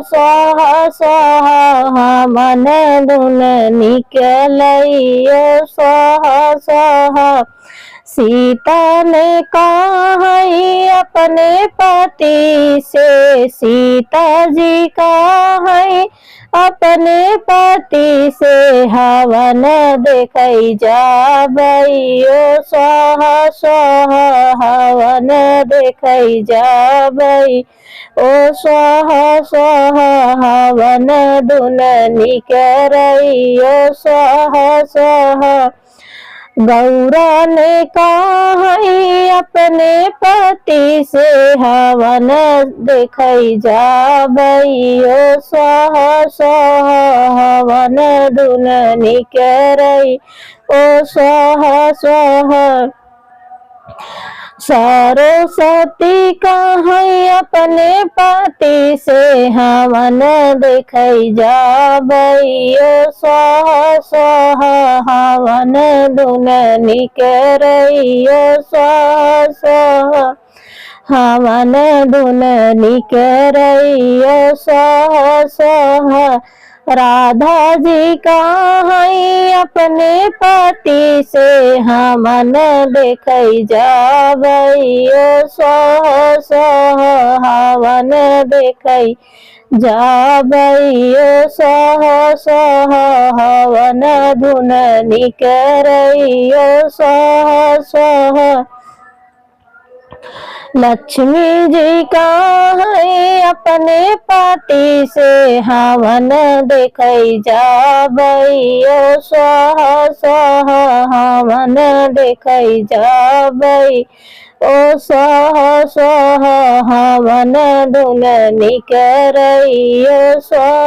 स्वाहा स्वाहा हवन धुन निकलइयो स्वाहा स्वाहा। सीता ने कहा अपने पति से, सीता जी कहा अपने पति से, हवन देखै जाबइयो स्वाहा स्वाहा हवन देखै जाबइ ओ स्वाहा स्वाहा हवन धुन निकरइयो स्वाहा स्वाहा। गौरा ने कहा अपने पति से, हवन देखै जाबइयो स्वाहा स्वाहा हवन धुन निकरइ ओ स्वाहा स्वाहा। सरस्वती कहा अपने पति से, हवन देखै जाबइयो स्वाहा स्वाहा हवन धुन निकरइयो स्वाहा स्वाहा हवन धुन निकरइयो स्वाहा स्वाहा। राधा जी कहा अपने पति से, हवन देखै जाबइयो स्वाहा स्वाहा हवन देखै जाबइयो स्वाहा स्वाहा हवन धुन निकरइयो स्वाहा स्वाहा। लक्ष्मी जी कहा अपने पति से, हवन देखै जाबइयो स्वाहा स्वाहा हवन देखै जाबइ ओ स्वाहा स्वाहा हवन धुन निकरइयो स्वाहा।